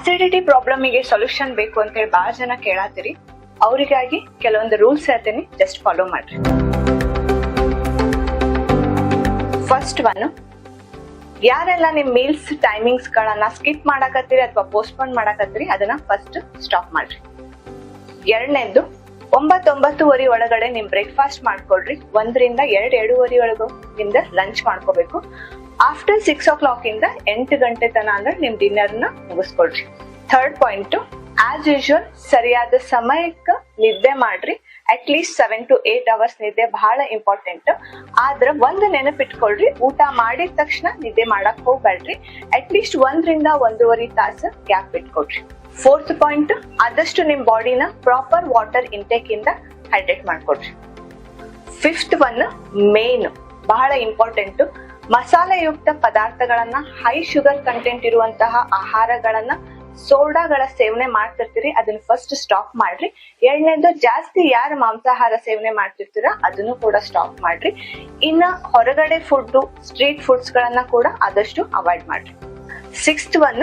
Acidity ಪ್ರಾಬ್ಲಮಿಗೆ solution ಬೇಕು ಅಂತ ಹೇಳಿ ಬಹಳ ಜನ ಕೇಳತ್ತೀರಿ. ಅವರಿಗಾಗಿ ಕೆಲವೊಂದು ರೂಲ್ಸ್ ಹೇಳ್ತೀನಿ, ಜಸ್ಟ್ ಫಾಲೋ ಮಾಡ್ರಿ. ಫಸ್ಟ್ ಒನ್, ಯಾರೆಲ್ಲ ನಿಮ್ ಮೀಲ್ಸ್ ಟೈಮಿಂಗ್ಸ್ ಗಳನ್ನ ಸ್ಕಿಪ್ ಮಾಡಕತ್ತೀರಿ ಅಥವಾ ಪೋಸ್ಟ್ಪೋನ್ ಮಾಡಕತ್ತೀರಿ ಅದನ್ನ ಫಸ್ಟ್ ಸ್ಟಾಪ್ ಮಾಡ್ರಿ. ಎರಡನೇದ್ದು, 9-9:30 ಒಳಗಡೆ ನಿಮ್ ಬ್ರೇಕ್ಫಾಸ್ಟ್ ಮಾಡ್ಕೊಳ್ರಿ. 1ರಿಂದ 2-2:30 ಒಳಗೂ ನಿಮ್ದ ಲಂಚ್ ಮಾಡ್ಕೋಬೇಕು. ಆಫ್ಟರ್ 6 o'clock ಇಂದ 8 ಗಂಟೆ ತನ ಅಂದ್ರೆ ನಿಮ್ ಡಿನ್ನರ್ ನ ಮುಗಿಸ್ಕೊಳ್ರಿ. ಥರ್ಡ್ ಪಾಯಿಂಟ್, ಆಸ್ ಯೂಶುವಲ್ ಸರಿಯಾದ ಸಮಯಕ್ಕೆ ನಿದ್ದೆ ಮಾಡ್ರಿ. ಅಟ್ ಲೀಸ್ಟ್ 7 to 8 hours ನಿದ್ದೆ ಬಹಳ ಇಂಪಾರ್ಟೆಂಟ್. ಆದ್ರ ಒಂದ್ ನೆನಪಿಟ್ಕೊಳ್ರಿ, ಊಟ ಮಾಡಿದ ತಕ್ಷಣ ನಿದ್ದೆ ಮಾಡಕ್ ಹೋಗ್ಬೇಡ್ರಿ. ಅಟ್ ಲೀಸ್ಟ್ 1ರಿಂದ 1.5 ತಾಸು ಗ್ಯಾಪ್ ಇಟ್ಕೊಳ್ರಿ. ಫೋರ್ತ್ ಪಾಯಿಂಟ್, ಆದಷ್ಟು ನಿಮ್ ಬಾಡಿನ ಪ್ರಾಪರ್ ವಾಟರ್ ಇಂಟೇಕ್ ಇಂದ ಹೈಡ್ರೇಟ್ ಮಾಡ್ಕೊಳ್ರಿ. ಫಿಫ್ತ್ ಒನ್, ಮೇನ್ ಬಹಳ ಇಂಪಾರ್ಟೆಂಟ್, ಮಸಾಲೆಯುಕ್ತ ಪದಾರ್ಥಗಳನ್ನ, ಹೈ ಶುಗರ್ ಕಂಟೆಂಟ್ ಇರುವಂತಹ ಆಹಾರಗಳನ್ನ, ಸೋಡಾಗಳ ಸೇವನೆ ಮಾಡ್ತಿರ್ತೀರಿ, ಅದನ್ನ ಫಸ್ಟ್ ಸ್ಟಾಪ್ ಮಾಡ್ರಿ. ಎರಡನೇದು, ಜಾಸ್ತಿ ಯಾರು ಮಾಂಸಾಹಾರ ಸೇವನೆ ಮಾಡ್ತಿರ್ತೀರ ಅದನ್ನು ಕೂಡ ಸ್ಟಾಪ್ ಮಾಡ್ರಿ. ಇನ್ನ ಹೊರಗಡೆ ಫುಡ್, ಸ್ಟ್ರೀಟ್ ಫುಡ್ಸ್ ಗಳನ್ನ ಕೂಡ ಆದಷ್ಟು ಅವಾಯ್ಡ್ ಮಾಡ್ರಿ. Sixth one,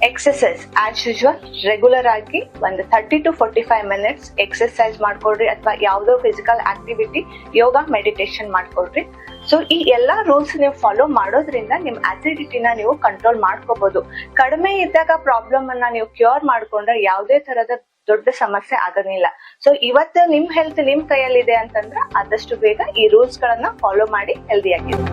exercise. As usual regular ಆಗಿ ಒಂದು 30 to 45 minutes ಎಕ್ಸರ್ಸೈಸ್ ಮಾಡ್ಕೊಳ್ರಿ, ಅಥವಾ ಯಾವ್ದೋ ಫಿಸಿಕಲ್ ಆಕ್ಟಿವಿಟಿ, ಯೋಗ, ಮೆಡಿಟೇಷನ್ ಮಾಡ್ಕೊಳ್ರಿ. ಸೊ ಈ ಎಲ್ಲಾ ರೂಲ್ಸ್ ನೀವು ಫಾಲೋ ಮಾಡೋದ್ರಿಂದ ನಿಮ್ ಅಸಿಡಿಟಿನ ನೀವು ಕಂಟ್ರೋಲ್ ಮಾಡ್ಕೋಬಹುದು. ಕಡಿಮೆ ಇದ್ದಾಗ ಪ್ರಾಬ್ಲಮ್ ಅನ್ನ ನೀವು ಕ್ಯೂರ್ ಮಾಡ್ಕೊಂಡ್ರೆ ಯಾವುದೇ ತರದ ದೊಡ್ಡ ಸಮಸ್ಯೆ ಆಗೋದಿಲ್ಲ. ಸೊ ಇವತ್ತು ನಿಮ್ ಹೆಲ್ತ್ ನಿಮ್ ಕೈಯಲ್ಲಿದೆ ಅಂತಂದ್ರೆ ಆದಷ್ಟು ಬೇಗ ಈ ರೂಲ್ಸ್ ಗಳನ್ನ ಫಾಲೋ ಮಾಡಿ ಹೆಲ್ದಿ ಆಗಿರಿ.